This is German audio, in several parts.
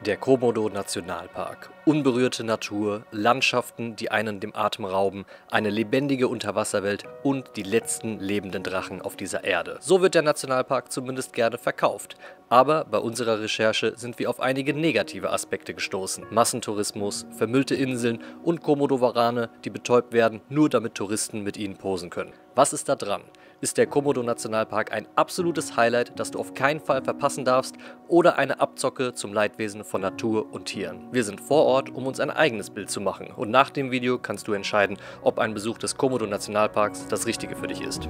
Der Komodo-Nationalpark. Unberührte Natur, Landschaften, die einen dem Atem rauben, eine lebendige Unterwasserwelt und die letzten lebenden Drachen auf dieser Erde. So wird der Nationalpark zumindest gerne verkauft. Aber bei unserer Recherche sind wir auf einige negative Aspekte gestoßen. Massentourismus, vermüllte Inseln und Komodowarane, die betäubt werden, nur damit Touristen mit ihnen posen können. Was ist da dran? Ist der Komodo-Nationalpark ein absolutes Highlight, das du auf keinen Fall verpassen darfst, oder eine Abzocke zum Leidwesen von Natur und Tieren? Wir sind vor Ort, um uns ein eigenes Bild zu machen, und nach dem Video kannst du entscheiden, ob ein Besuch des Komodo-Nationalparks das Richtige für dich ist.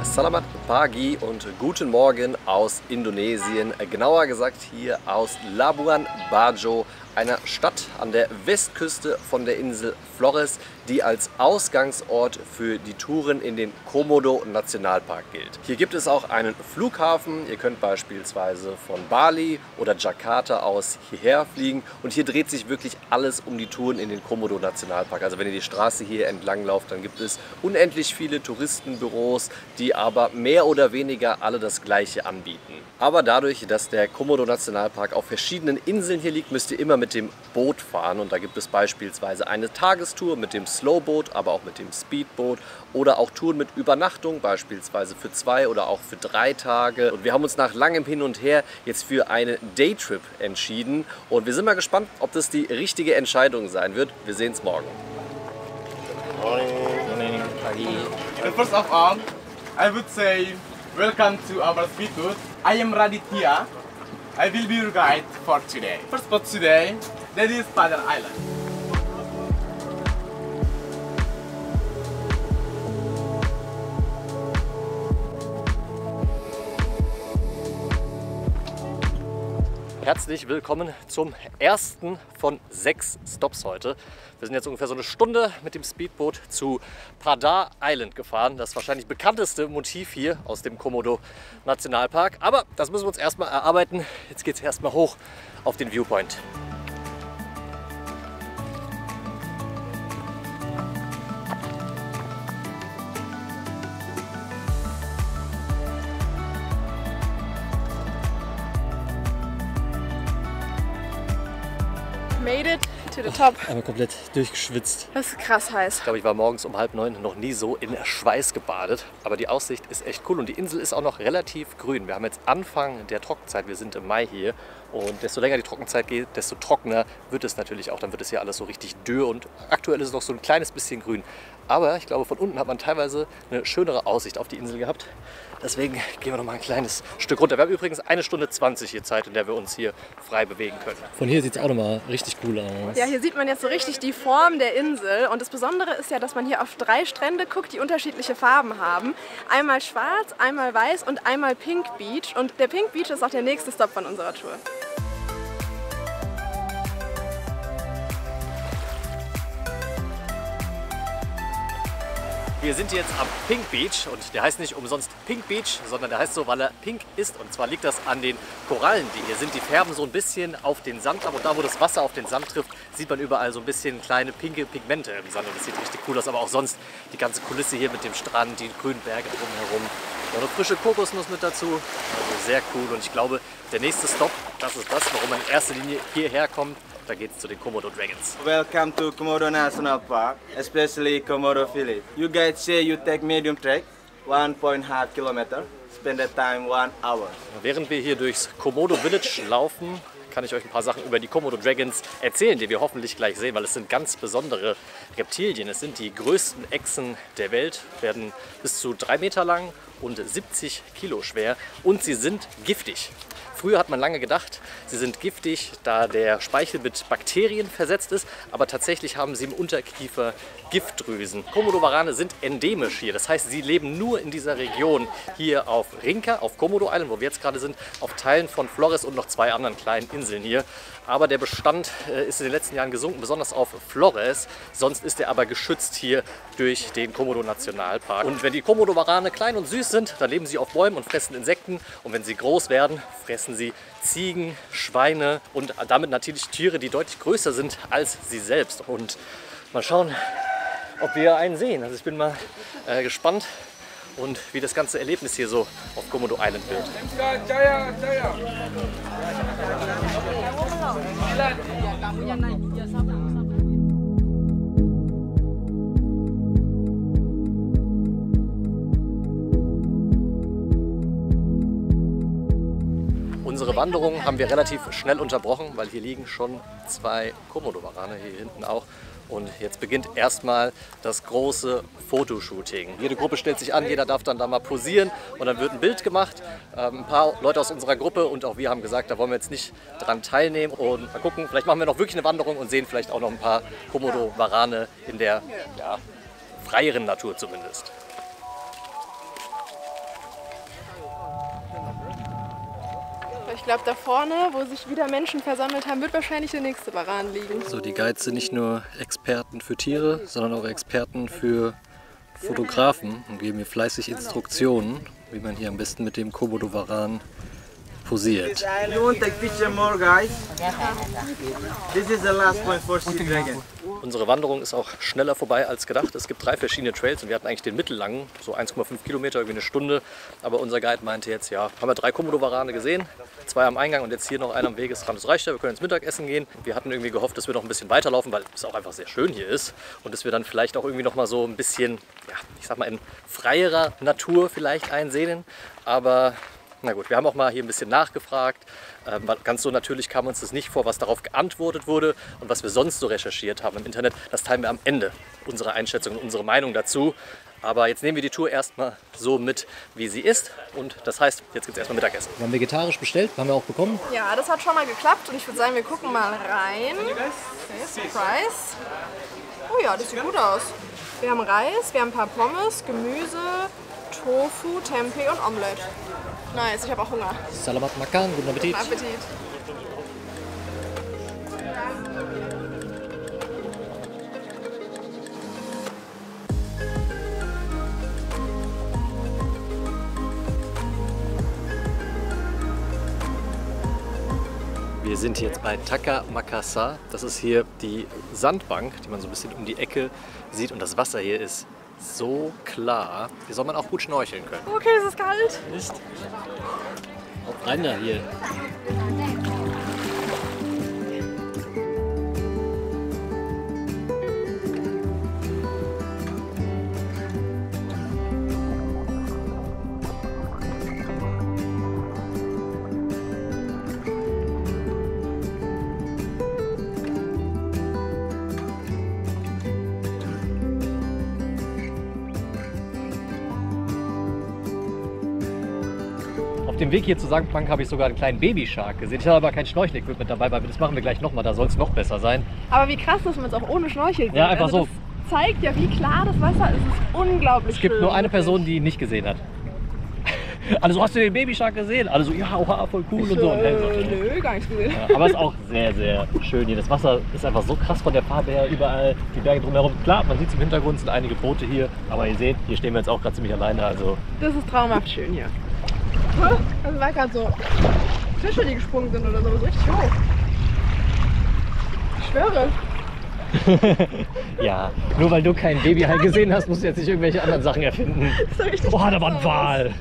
Selamat pagi und guten Morgen aus Indonesien, genauer gesagt hier aus Labuan Bajo, einer Stadt an der Westküste von der Insel Flores, die als Ausgangsort für die Touren in den Komodo-Nationalpark gilt. Hier gibt es auch einen Flughafen. Ihr könnt beispielsweise von Bali oder Jakarta aus hierher fliegen, und hier dreht sich wirklich alles um die Touren in den Komodo-Nationalpark. Also wenn ihr die Straße hier entlang lauft, dann gibt es unendlich viele Touristenbüros, die aber mehr oder weniger alle das Gleiche anbieten. Aber dadurch, dass der Komodo-Nationalpark auf verschiedenen Inseln hier liegt, müsst ihr immer mit dem Boot fahren, und da gibt es beispielsweise eine Tagestour mit dem Slowboat, aber auch mit dem Speedboot oder auch Touren mit Übernachtung, beispielsweise für 2 oder auch für 3 Tage. Und wir haben uns nach langem Hin und Her jetzt für einen Daytrip entschieden, und wir sind mal gespannt, ob das die richtige Entscheidung sein wird. Wir sehen es morgen. Morning. First of all, I would say welcome to our speedboat. I am Raditya. I will be your guide for today. First spot today, that is Padar Island. Herzlich willkommen zum ersten von 6 Stops heute. Wir sind jetzt ungefähr so eine Stunde mit dem Speedboot zu Padar Island gefahren. Das wahrscheinlich bekannteste Motiv hier aus dem Komodo-Nationalpark. Aber das müssen wir uns erstmal erarbeiten. Jetzt geht es erstmal hoch auf den Viewpoint. Made it to the top. Einmal komplett durchgeschwitzt. Das ist krass heiß. Ich glaube, ich war morgens um 8:30 noch nie so in Schweiß gebadet. Aber die Aussicht ist echt cool, und die Insel ist auch noch relativ grün. Wir haben jetzt Anfang der Trockenzeit, wir sind im Mai hier. Und desto länger die Trockenzeit geht, desto trockener wird es natürlich auch. Dann wird es hier alles so richtig dürr, und aktuell ist es noch so ein kleines bisschen grün. Aber ich glaube, von unten hat man teilweise eine schönere Aussicht auf die Insel gehabt. Deswegen gehen wir noch mal ein kleines Stück runter. Wir haben übrigens 1 Stunde 20 hier Zeit, in der wir uns hier frei bewegen können. Von hier sieht es auch noch mal richtig cool aus. Ja, hier sieht man jetzt so richtig die Form der Insel. Und das Besondere ist ja, dass man hier auf 3 Strände guckt, die unterschiedliche Farben haben. Einmal schwarz, einmal weiß und einmal Pink Beach. Und der Pink Beach ist auch der nächste Stop von unserer Tour. Wir sind jetzt am Pink Beach, und der heißt nicht umsonst Pink Beach, sondern der heißt so, weil er pink ist. Und zwar liegt das an den Korallen, die hier sind. Die färben so ein bisschen auf den Sand ab, und da, wo das Wasser auf den Sand trifft, sieht man überall so ein bisschen kleine pinke Pigmente im Sand, und das sieht richtig cool aus. Aber auch sonst die ganze Kulisse hier mit dem Strand, die grünen Berge drumherum. Und eine frische Kokosnuss mit dazu, also sehr cool. Und ich glaube, der nächste Stop, das ist das, warum man in erster Linie hierher kommt. Da geht es zu den Komodo Dragons. Welcome to Komodo National Park, especially Komodo Village. You guys say you take medium trek, 1.5 kilometer. Spend the time 1 hour. Während wir hier durchs Komodo Village laufen, kann ich euch ein paar Sachen über die Komodo Dragons erzählen, die wir hoffentlich gleich sehen, weil es sind ganz besondere Reptilien. Es sind die größten Echsen der Welt, werden bis zu 3 Meter lang und 70 Kilo schwer, und sie sind giftig. Früher hat man lange gedacht, sie sind giftig, da der Speichel mit Bakterien versetzt ist, aber tatsächlich haben sie im Unterkiefer Giftdrüsen. Komodowarane sind endemisch hier, das heißt, sie leben nur in dieser Region hier auf Rinca, auf Komodo Island, wo wir jetzt gerade sind, auf Teilen von Flores und noch 2 anderen kleinen Inseln hier. Aber der Bestand ist in den letzten Jahren gesunken, besonders auf Flores. Sonst ist er aber geschützt hier durch den Komodo-Nationalpark. Und wenn die Komodowarane klein und süß sind, dann leben sie auf Bäumen und fressen Insekten. Und wenn sie groß werden, fressen sie Ziegen, Schweine und damit natürlich Tiere, die deutlich größer sind als sie selbst. Und mal schauen, ob wir einen sehen. Also ich bin mal gespannt, und wie das ganze Erlebnis hier so auf Komodo Island wird. Unsere Wanderung haben wir relativ schnell unterbrochen, weil hier liegen schon 2 Komodo-Warane, hier hinten auch. Und jetzt beginnt erstmal das große Fotoshooting. Jede Gruppe stellt sich an, jeder darf dann da mal posieren und dann wird ein Bild gemacht. Ein paar Leute aus unserer Gruppe und auch wir haben gesagt, da wollen wir jetzt nicht dran teilnehmen. Und mal gucken, vielleicht machen wir noch wirklich eine Wanderung und sehen vielleicht auch noch ein paar Komodo-Warane in der freieren Natur zumindest. Ich glaube, da vorne, wo sich wieder Menschen versammelt haben, wird wahrscheinlich der nächste Waran liegen. So, die Guides sind nicht nur Experten für Tiere, sondern auch Experten für Fotografen und geben mir fleißig Instruktionen, wie man hier am besten mit dem Komodo-Waran posiert. You won't take picture more, guys. This is the last point for Sea Dragon. Unsere Wanderung ist auch schneller vorbei als gedacht. Es gibt 3 verschiedene Trails und wir hatten eigentlich den mittellangen, so 1,5 Kilometer, irgendwie eine Stunde. Aber unser Guide meinte jetzt, ja, haben wir 3 Komodo-Warane gesehen, 2 am Eingang und jetzt hier noch einer am Wegesrand. Das reicht ja, wir können ins Mittagessen gehen. Wir hatten irgendwie gehofft, dass wir noch ein bisschen weiterlaufen, weil es auch einfach sehr schön hier ist. Und dass wir dann vielleicht auch irgendwie noch mal so ein bisschen, ja, ich sag mal, in freierer Natur vielleicht einsehnen. Aber na gut, wir haben auch mal hier ein bisschen nachgefragt. Ganz so natürlich kam uns das nicht vor, was darauf geantwortet wurde und was wir sonst so recherchiert haben im Internet. Das teilen wir am Ende, unsere Einschätzung und unsere Meinung dazu. Aber jetzt nehmen wir die Tour erstmal so mit, wie sie ist. Und das heißt, jetzt gibt es erstmal Mittagessen. Wir haben vegetarisch bestellt, haben wir auch bekommen. Ja, das hat schon mal geklappt und ich würde sagen, wir gucken mal rein. Okay, Surprise. Oh ja, das sieht gut aus. Wir haben Reis, wir haben ein paar Pommes, Gemüse, Tofu, Tempeh und Omelette. Nice, ich habe auch Hunger. Salamat makan, guten Appetit. Guten Appetit. Wir sind jetzt bei Taka Makassar. Das ist hier die Sandbank, die man so ein bisschen um die Ecke sieht. Und das Wasser hier ist so klar. Hier soll man auch gut schnorcheln können. Okay, es ist kalt. Mist. Auf rein da hier. Auf dem Weg hier zur Sandbank habe ich sogar einen kleinen Babyshark gesehen. Ich habe aber kein Schnorchel-Equipment dabei, weil das machen wir gleich nochmal, da soll es noch besser sein. Aber wie krass, dass man es auch ohne Schnorchel sieht. Ja, einfach also so. Das zeigt ja, wie klar das Wasser ist. Es ist unglaublich schön. Es gibt nur eine Person, die ihn nicht gesehen hat. Alle so, hast du den Babyshark gesehen? Alle so, ja, oha, voll cool und so. Nö, gar nichts gesehen. Ja, aber es ist auch sehr, sehr schön hier. Das Wasser ist einfach so krass von der Farbe her, überall die Berge drumherum. Klar, man sieht es im Hintergrund, sind einige Boote hier. Aber ihr seht, hier stehen wir jetzt auch gerade ziemlich alleine. Also das ist traumhaft schön hier. Das war gerade so Fische, die gesprungen sind oder so, so richtig hoch. Ich schwöre. ja, nur weil du kein Babyhai gesehen hast, musst du jetzt nicht irgendwelche anderen Sachen erfinden. Oh, da war ein Wal.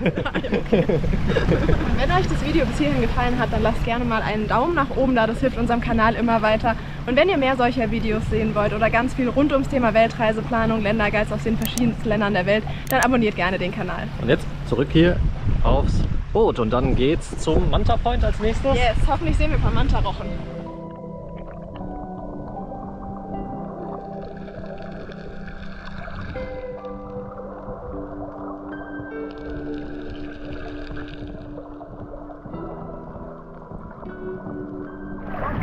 Wenn euch das Video bis hierhin gefallen hat, dann lasst gerne mal einen Daumen nach oben da, das hilft unserem Kanal immer weiter. Und wenn ihr mehr solcher Videos sehen wollt oder ganz viel rund ums Thema Weltreiseplanung, Länderguides aus den verschiedensten Ländern der Welt, dann abonniert gerne den Kanal. Und jetzt zurück hier aufs Boot und dann geht's zum Manta Point als nächstes. Yes, hoffentlich sehen wir ein paar Manta-Rochen.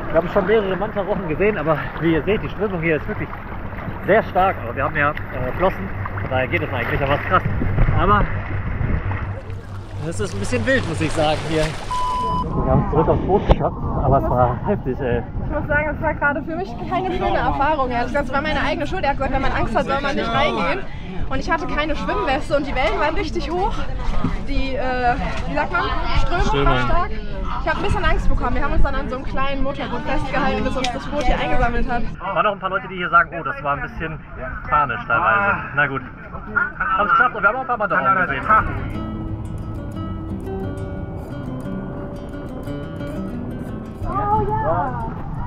Wir haben schon mehrere Manta-Rochen gesehen, aber wie ihr seht, die Strömung hier ist wirklich sehr stark. Aber wir haben ja Flossen, von daher geht es eigentlich, aber es ist krass. Aber es ist ein bisschen wild, muss ich sagen, hier. Wir haben es zurück aufs Boot geschafft, aber es war heftig, ey. Ich muss sagen, es war gerade für mich keine schöne Erfahrung. Das war meine eigene Schuld. Er hat gesagt, wenn man Angst hat, soll man nicht reingehen. Und ich hatte keine Schwimmweste und die Wellen waren richtig hoch. Die, wie sagt man, Strömung war stark. Ich habe ein bisschen Angst bekommen. Wir haben uns dann an so einem kleinen Motorboot festgehalten, bis uns das Boot hier eingesammelt hat. Es waren noch ein paar Leute, die hier sagen, oh, das war ein bisschen panisch teilweise. Na gut. Haben es geschafft und wir haben auch ein paar Matterhorn gesehen.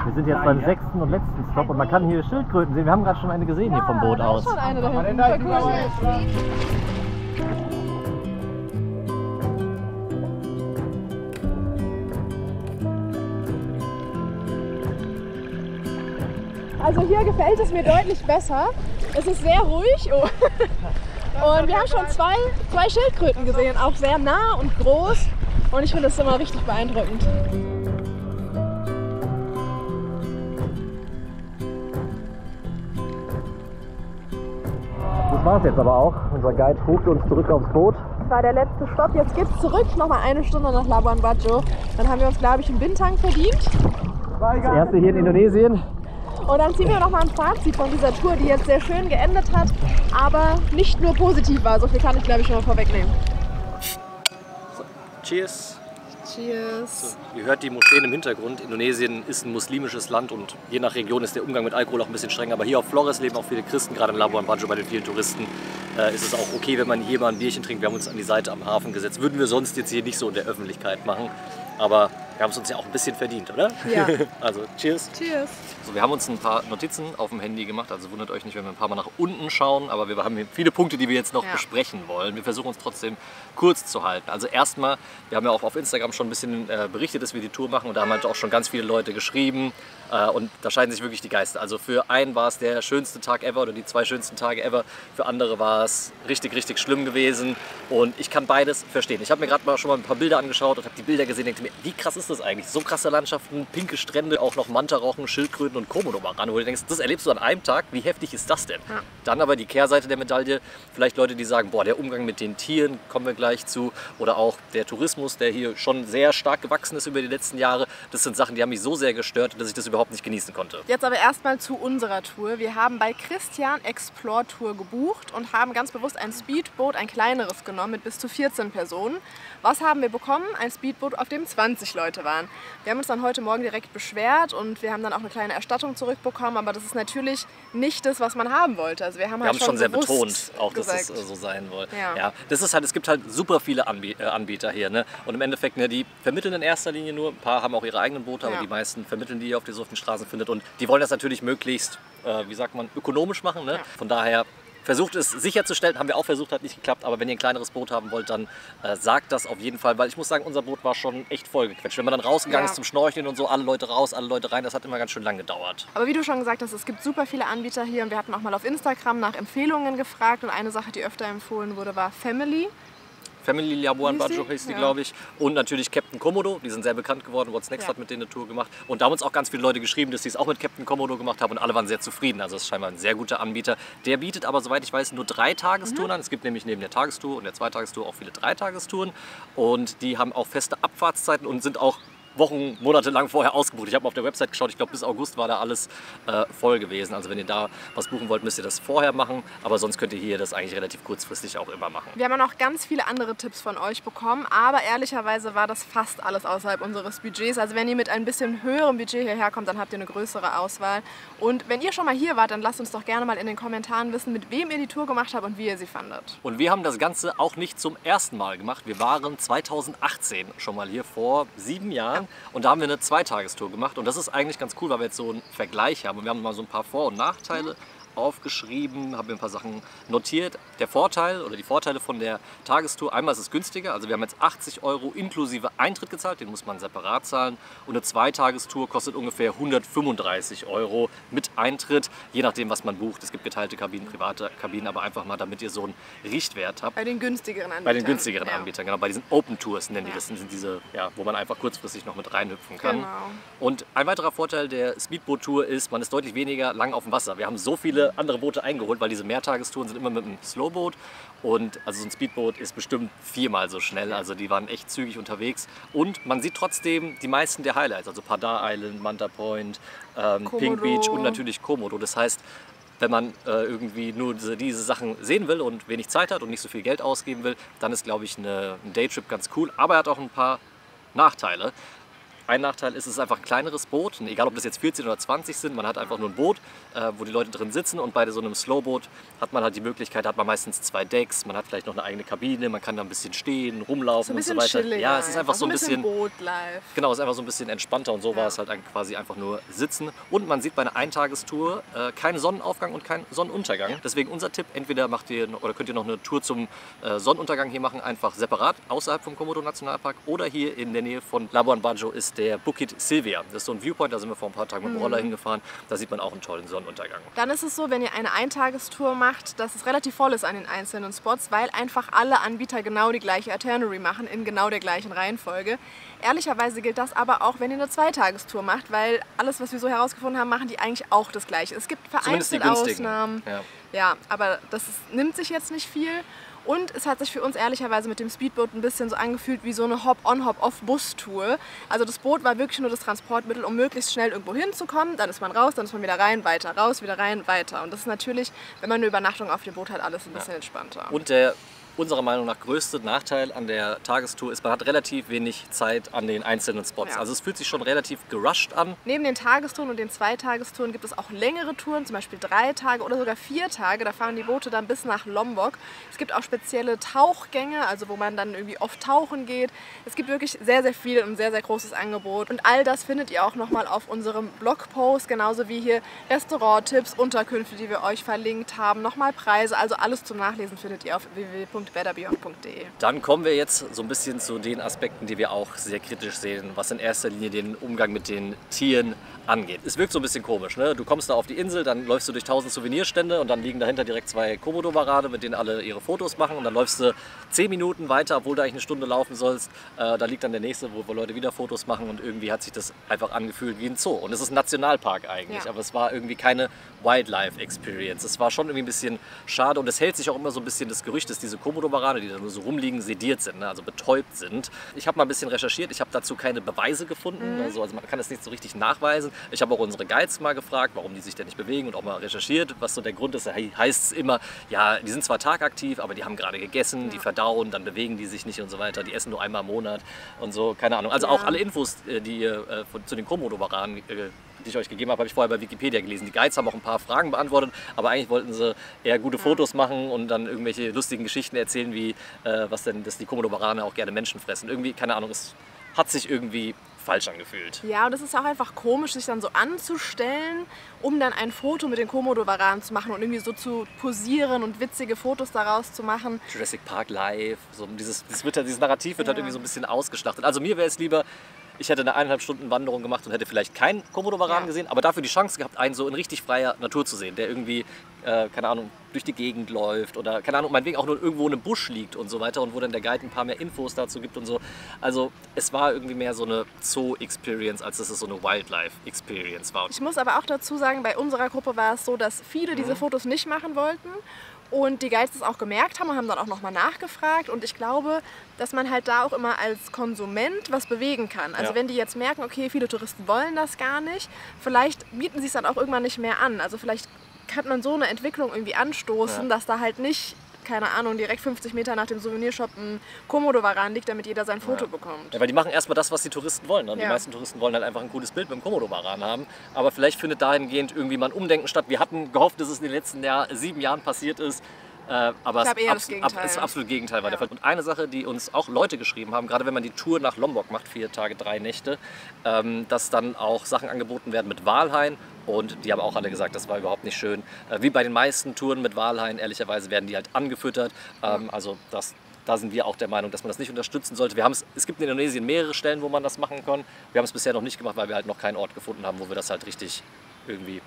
Wir sind jetzt beim 6. und letzten Stop und man kann hier Schildkröten sehen. Wir haben gerade schon eine gesehen hier vom Boot aus. Schon eine da hinten. Cool. Also hier gefällt es mir deutlich besser. Es ist sehr ruhig. Oh. Und wir haben schon zwei Schildkröten gesehen, auch sehr nah und groß. Und ich finde das immer richtig beeindruckend. Das war es jetzt aber auch. Unser Guide holt uns zurück aufs Boot. Das war der letzte Stopp. Jetzt geht's zurück, nochmal eine Stunde nach Labuan Bajo. Dann haben wir uns, glaube ich, einen Bintang verdient. Das erste hier in Indonesien. Und dann ziehen wir nochmal ein Fazit von dieser Tour, die jetzt sehr schön geendet hat, aber nicht nur positiv war. So viel kann ich, glaube ich, schon mal vorwegnehmen. So, cheers! Cheers! So, ihr hört die Moscheen im Hintergrund. Indonesien ist ein muslimisches Land und je nach Region ist der Umgang mit Alkohol auch ein bisschen strenger. Aber hier auf Flores leben auch viele Christen, gerade in Labuan Bajo bei den vielen Touristen. Ist es auch okay, wenn man hier mal ein Bierchen trinkt. Wir haben uns an die Seite am Hafen gesetzt. Würden wir sonst jetzt hier nicht so in der Öffentlichkeit machen. Aber wir haben es uns ja auch ein bisschen verdient, oder? Ja. Also, cheers. Cheers. So, wir haben uns ein paar Notizen auf dem Handy gemacht, also wundert euch nicht, wenn wir ein paar Mal nach unten schauen, aber wir haben hier viele Punkte, die wir jetzt noch besprechen wollen. Wir versuchen uns trotzdem kurz zu halten. Also erstmal, wir haben ja auch auf Instagram schon ein bisschen berichtet, dass wir die Tour machen und da haben halt auch schon ganz viele Leute geschrieben und da scheiden sich wirklich die Geister. Also für einen war es der schönste Tag ever oder die 2 schönsten Tage ever, für andere war es richtig, richtig schlimm gewesen und ich kann beides verstehen. Ich habe mir gerade mal schon mal ein paar Bilder angeschaut und habe die Bilder gesehen und denke mir, wie krass ist das eigentlich? So krasse Landschaften, pinke Strände, auch noch Mantarochen, Schildkröten und Komodo-Waran, wo du denkst, das erlebst du an einem Tag, wie heftig ist das denn? Ja. Dann aber die Kehrseite der Medaille, vielleicht Leute, die sagen, boah, der Umgang mit den Tieren, kommen wir gleich zu, oder auch der Tourismus, der hier schon sehr stark gewachsen ist über die letzten Jahre, das sind Sachen, die haben mich so sehr gestört, dass ich das überhaupt nicht genießen konnte. Jetzt aber erstmal zu unserer Tour. Wir haben bei Christian Explore Tour gebucht und haben ganz bewusst ein Speedboot, ein kleineres genommen mit bis zu 14 Personen. Was haben wir bekommen? Ein Speedboot, auf dem 20 Leute waren. Wir haben uns dann heute Morgen direkt beschwert und wir haben dann auch eine kleine Erstattung zurückbekommen, aber das ist natürlich nicht das, was man haben wollte. Also wir haben halt schon sehr betont, auch dass es so sein soll. Ja, das ist halt, es gibt halt super viele Anbieter hier, ne? Und im Endeffekt, ne, die vermitteln in erster Linie nur, ein paar haben auch ihre eigenen Boote, aber die meisten vermitteln die, auf die ihr so auf den Straßen findet und die wollen das natürlich möglichst, wie sagt man, ökonomisch machen, ne? Von daher versucht es sicherzustellen, haben wir auch versucht, hat nicht geklappt, aber wenn ihr ein kleineres Boot haben wollt, dann sagt das auf jeden Fall, weil ich muss sagen, unser Boot war schon echt vollgequetscht. Wenn man dann rausgegangen ist zum Schnorcheln und so, alle Leute raus, alle Leute rein, das hat immer ganz schön lang gedauert. Aber wie du schon gesagt hast, es gibt super viele Anbieter hier und wir hatten auch mal auf Instagram nach Empfehlungen gefragt und eine Sache, die öfter empfohlen wurde, war Family. Family Labuan Bajo hieß die, glaube ich. Und natürlich Captain Komodo, die sind sehr bekannt geworden. What's Next hat mit denen eine Tour gemacht. Und da haben uns auch ganz viele Leute geschrieben, dass sie es auch mit Captain Komodo gemacht haben und alle waren sehr zufrieden. Also es ist scheinbar ein sehr guter Anbieter. Der bietet aber, soweit ich weiß, nur 3-Tagestouren an. Es gibt nämlich neben der Tagestour und der 2-Tagestour auch viele 3-Tagestouren. Und die haben auch feste Abfahrtszeiten und sind auch Wochen, Monate lang vorher ausgebucht. Ich habe mal auf der Website geschaut, ich glaube bis August war da alles voll gewesen. Also wenn ihr da was buchen wollt, müsst ihr das vorher machen. Aber sonst könnt ihr hier das eigentlich relativ kurzfristig auch immer machen. Wir haben auch noch ganz viele andere Tipps von euch bekommen, aber ehrlicherweise war das fast alles außerhalb unseres Budgets. Also wenn ihr mit ein bisschen höherem Budget hierher kommt, dann habt ihr eine größere Auswahl. Und wenn ihr schon mal hier wart, dann lasst uns doch gerne mal in den Kommentaren wissen, mit wem ihr die Tour gemacht habt und wie ihr sie fandet. Und wir haben das Ganze auch nicht zum ersten Mal gemacht. Wir waren 2018 schon mal hier, vor 7 Jahren. Und da haben wir eine 2-Tagestour gemacht und das ist eigentlich ganz cool, weil wir jetzt so einen Vergleich haben und wir haben mal so ein paar Vor- und Nachteile aufgeschrieben, haben wir ein paar Sachen notiert. Der Vorteil oder die Vorteile von der Tagestour, einmal ist es günstiger, also wir haben jetzt 80 € inklusive Eintritt gezahlt, den muss man separat zahlen und eine 2-Tagestour kostet ungefähr 135 € mit Eintritt, je nachdem was man bucht. Es gibt geteilte Kabinen, private Kabinen, aber einfach mal, damit ihr so einen Richtwert habt. Bei den günstigeren Anbietern. Bei den günstigeren Anbietern, genau, bei diesen Open Tours nennen die das, sind diese, ja, wo man einfach kurzfristig noch mit reinhüpfen kann. Genau. Und ein weiterer Vorteil der Speedboot Tour ist, man ist deutlich weniger lang auf dem Wasser. Wir haben so viele viele andere Boote eingeholt, weil diese Mehrtagestouren sind immer mit einem Slowboot. Und also so ein Speedboot ist bestimmt 4-mal so schnell. Also die waren echt zügig unterwegs. Und man sieht trotzdem die meisten der Highlights. Also Padar Island, Manta Point, Pink Beach und natürlich Komodo. Das heißt, wenn man irgendwie nur diese Sachen sehen will und wenig Zeit hat und nicht so viel Geld ausgeben will, dann ist, glaube ich, ein Daytrip ganz cool. Aber er hat auch ein paar Nachteile. Ein Nachteil ist, es ist einfach ein kleineres Boot, egal ob das jetzt 14 oder 20 sind, man hat einfach nur ein Boot, wo die Leute drin sitzen, und bei so einem Slowboot hat man halt die Möglichkeit, hat man meistens 2 Decks, man hat vielleicht noch eine eigene Kabine, man kann da ein bisschen stehen, rumlaufen und so weiter. Chilliger, ja, es ist einfach so ein bisschen Boot-Life. Genau, es ist einfach so ein bisschen entspannter, und so war es halt quasi einfach nur sitzen. Und man sieht bei einer Eintagestour keinen Sonnenaufgang und keinen Sonnenuntergang. Deswegen unser Tipp, entweder macht ihr oder könnt ihr noch eine Tour zum Sonnenuntergang hier machen, einfach separat außerhalb vom Komodo Nationalpark, oder hier in der Nähe von Labuan Bajo ist der Bukit Silvia. Das ist so ein Viewpoint, da sind wir vor ein paar Tagen mit dem Roller hingefahren. Da sieht man auch einen tollen Sonnenuntergang. Dann ist es so, wenn ihr eine Eintagestour macht, dass es relativ voll ist an den einzelnen Spots, weil einfach alle Anbieter genau die gleiche Itinerary machen, in genau der gleichen Reihenfolge. Ehrlicherweise gilt das aber auch, wenn ihr eine Zweitagestour macht, weil alles, was wir so herausgefunden haben, machen die eigentlich auch das Gleiche. Es gibt vereinzelt Ausnahmen. Ja, aber nimmt sich jetzt nicht viel. Und es hat sich für uns ehrlicherweise mit dem Speedboot ein bisschen so angefühlt wie so eine Hop-on, Hop-off-Bus-Tour. Also das Boot war wirklich nur das Transportmittel, um möglichst schnell irgendwo hinzukommen. Dann ist man raus, dann ist man wieder rein, weiter, raus, wieder rein, weiter. Und das ist natürlich, wenn man eine Übernachtung auf dem Boot hat, alles ein bisschen entspannter. Und der unserer Meinung nach größte Nachteil an der Tagestour ist, man hat relativ wenig Zeit an den einzelnen Spots. Ja. Also es fühlt sich schon relativ gerusht an. Neben den Tagestouren und den Zweitagestouren gibt es auch längere Touren, zum Beispiel 3 Tage oder sogar 4 Tage. Da fahren die Boote dann bis nach Lombok. Es gibt auch spezielle Tauchgänge, also wo man dann irgendwie oft tauchen geht. Es gibt wirklich sehr, sehr viel und sehr, sehr großes Angebot. Und all das findet ihr auch nochmal auf unserem Blogpost, genauso wie hier Restauranttipps, Unterkünfte, die wir euch verlinkt haben, nochmal Preise. Also alles zum Nachlesen findet ihr auf www.betterbeyond.de. Dann kommen wir jetzt so ein bisschen zu den Aspekten, die wir auch sehr kritisch sehen, was in erster Linie den Umgang mit den Tieren angeht. Es wirkt so ein bisschen komisch, ne? Du kommst da auf die Insel, dann läufst du durch 1000 Souvenirstände und dann liegen dahinter direkt 2 Komodo-Warane, mit denen alle ihre Fotos machen, und dann läufst du 10 Minuten weiter, obwohl du eigentlich eine Stunde laufen sollst. Da liegt dann der nächste, wo Leute wieder Fotos machen, und irgendwie hat sich das einfach angefühlt wie ein Zoo. Und es ist ein Nationalpark eigentlich, aber es war irgendwie keine Wildlife-Experience. Es war schon irgendwie ein bisschen schade, und es hält sich auch immer so ein bisschen das Gerücht, dass diese Komodo-Warane, die da nur so rumliegen, sediert sind, ne? Also betäubt sind. Ich habe mal ein bisschen recherchiert, ich habe dazu keine Beweise gefunden, also man kann es nicht so richtig nachweisen. Ich habe auch unsere Guides mal gefragt, warum die sich denn nicht bewegen, und auch mal recherchiert, was so der Grund ist. Da heißt es immer, ja, die sind zwar tagaktiv, aber die haben gerade gegessen, die verdauen, dann bewegen die sich nicht und so weiter. Die essen nur einmal im Monat und so, keine Ahnung. Also auch alle Infos, die ihr zu den Komodo-Waranen, die ich euch gegeben habe, habe ich vorher bei Wikipedia gelesen. Die Guides haben auch ein paar Fragen beantwortet, aber eigentlich wollten sie eher gute Fotos machen und dann irgendwelche lustigen Geschichten erzählen, wie dass die Komodo-Warane auch gerne Menschen fressen. Irgendwie, keine Ahnung, es hat sich irgendwie falsch angefühlt. Ja, und es ist auch einfach komisch, sich dann so anzustellen, um dann ein Foto mit den Komodo-Waranen zu machen und irgendwie so zu posieren und witzige Fotos daraus zu machen. Jurassic Park live, so dieses Narrativ wird halt irgendwie so ein bisschen ausgeschlachtet. Also mir wäre es lieber, ich hätte eine 1,5 Stunden Wanderung gemacht und hätte vielleicht keinen Komodo-Varan gesehen, aber dafür die Chance gehabt, einen so in richtig freier Natur zu sehen, der irgendwie, keine Ahnung, durch die Gegend läuft oder, keine Ahnung, meinetwegen auch nur irgendwo in einem Busch liegt und so weiter, und wo dann der Guide ein paar mehr Infos dazu gibt und so. Also es war irgendwie mehr so eine Zoo-Experience, als dass es so eine Wildlife-Experience war. Ich muss aber auch dazu sagen, bei unserer Gruppe war es so, dass viele diese Fotos nicht machen wollten. Und die Guides das auch gemerkt haben und haben dann auch nochmal nachgefragt. Und ich glaube, dass man halt da auch immer als Konsument was bewegen kann. Also wenn die jetzt merken, okay, viele Touristen wollen das gar nicht, vielleicht bieten sie es dann auch irgendwann nicht mehr an. Also vielleicht kann man so eine Entwicklung irgendwie anstoßen, dass da halt nicht, keine Ahnung, direkt 50 Meter nach dem Souvenirshop ein Komodo-Varan liegt, damit jeder sein Foto bekommt. Ja, weil die machen erstmal das, was die Touristen wollen. Und die meisten Touristen wollen halt einfach ein cooles Bild mit dem Komodo-Varan haben. Aber vielleicht findet dahingehend irgendwie mal ein Umdenken statt. Wir hatten gehofft, dass es in den letzten 7 Jahren passiert ist. Aber es ist absolut Gegenteil war der Fall. Und eine Sache, die uns auch Leute geschrieben haben, gerade wenn man die Tour nach Lombok macht, 4 Tage, 3 Nächte, dass dann auch Sachen angeboten werden mit Walhaien. Und die haben auch alle gesagt, das war überhaupt nicht schön. Wie bei den meisten Touren mit Walhaien, ehrlicherweise werden die halt angefüttert. Also da sind wir auch der Meinung, dass man das nicht unterstützen sollte. Es gibt in Indonesien mehrere Stellen, wo man das machen kann. Wir haben es bisher noch nicht gemacht, weil wir halt noch keinen Ort gefunden haben, wo wir das halt richtig irgendwie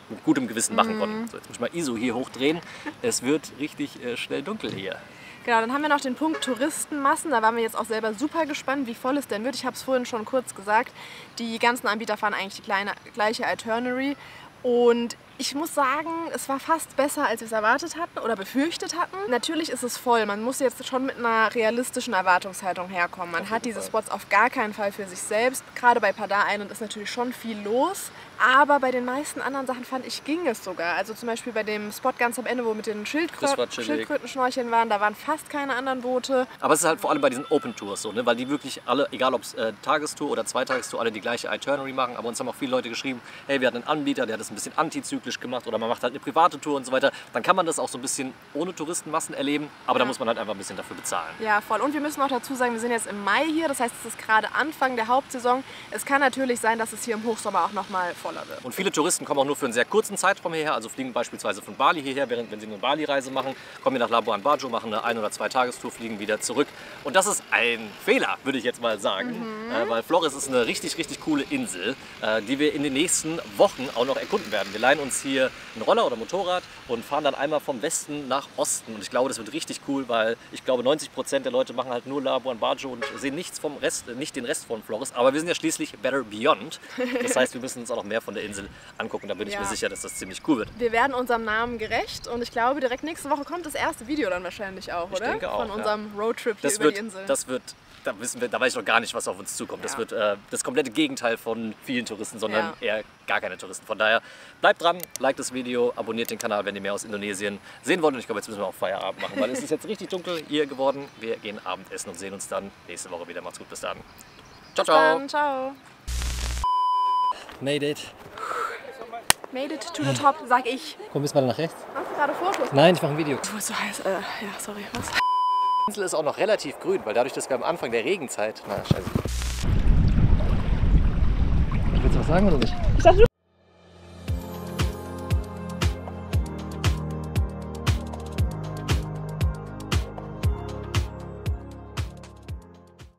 mit gutem Gewissen machen konnten. So, jetzt muss ich mal ISO hier hochdrehen. Es wird richtig schnell dunkel hier. Genau, dann haben wir noch den Punkt Touristenmassen. Da waren wir jetzt auch selber super gespannt, wie voll es denn wird. Ich habe es vorhin schon kurz gesagt, die ganzen Anbieter fahren eigentlich die gleiche Itinerary. Und Ich muss sagen, es war fast besser, als wir es erwartet hatten oder befürchtet hatten. Natürlich ist es voll. Man muss jetzt schon mit einer realistischen Erwartungshaltung herkommen. Man hat diese Spots auf gar keinen Fall für sich selbst. Gerade bei Padar Island ist natürlich schon viel los. Aber bei den meisten anderen Sachen fand ich, ging es sogar. Also zum Beispiel bei dem Spot ganz am Ende, wo mit den Schildkrötenschnorcheln waren, da waren fast keine anderen Boote. Aber es ist halt vor allem bei diesen Open Tours so, ne? Weil die wirklich alle, egal ob es Tagestour oder Zweitagestour, alle die gleiche Itinerary machen. Aber uns haben auch viele Leute geschrieben, hey, wir hatten einen Anbieter, der hat das ein bisschen antizyklisch gemacht oder man macht halt eine private Tour und so weiter. Dann kann man das auch so ein bisschen ohne Touristenmassen erleben, aber da muss man halt einfach ein bisschen dafür bezahlen. Ja, voll. Und wir müssen auch dazu sagen, wir sind jetzt im Mai hier, das heißt, es ist gerade Anfang der Hauptsaison. Es kann natürlich sein, dass es hier im Hochsommer auch nochmal voller wird. Und viele Touristen kommen auch nur für einen sehr kurzen Zeitraum hierher, also fliegen beispielsweise von Bali hierher, während wenn sie eine Bali-Reise machen, kommen wir nach Labuan Bajo, machen eine 1- oder 2-Tagestour, fliegen wieder zurück. Und das ist ein Fehler, würde ich jetzt mal sagen, weil Flores ist eine richtig, richtig coole Insel, die wir in den nächsten Wochen auch noch erkunden werden. Wir leihen uns hier einen Roller oder Motorrad und fahren dann einmal vom Westen nach Osten. Und ich glaube, das wird richtig cool, weil ich glaube, 90% der Leute machen halt nur Labuan Bajo und sehen nichts vom Rest, nicht den Rest von Flores. Aber wir sind ja schließlich Better Beyond. Das heißt, wir müssen uns auch noch mehr von der Insel angucken. Da bin ich mir sicher, dass das ziemlich cool wird. Wir werden unserem Namen gerecht und ich glaube, direkt nächste Woche kommt das erste Video dann wahrscheinlich auch, oder? Ich denke auch, von unserem Roadtrip hier über die Insel. Da weiß ich noch gar nicht, was auf uns zukommt. Das wird das komplette Gegenteil von vielen Touristen, sondern eher gar keine Touristen. Von daher bleibt dran, liked das Video, abonniert den Kanal, wenn ihr mehr aus Indonesien sehen wollt. Und ich glaube, jetzt müssen wir auch Feierabend machen, weil es ist jetzt richtig dunkel hier geworden. Wir gehen Abendessen und sehen uns dann nächste Woche wieder. Macht's gut, bis dann. Ciao, ciao. Dann, ciao. Made it. Made it to the top, sag ich. Komm, müssen wir nach rechts? Machst du gerade Fotos? Nein, ich mache ein Video. Oh, ist so heiß. Ja, sorry, was? Die Insel ist auch noch relativ grün, weil dadurch, dass wir am Anfang der Regenzeit... Na, scheiße. Willst du was sagen oder nicht? Ich dachte,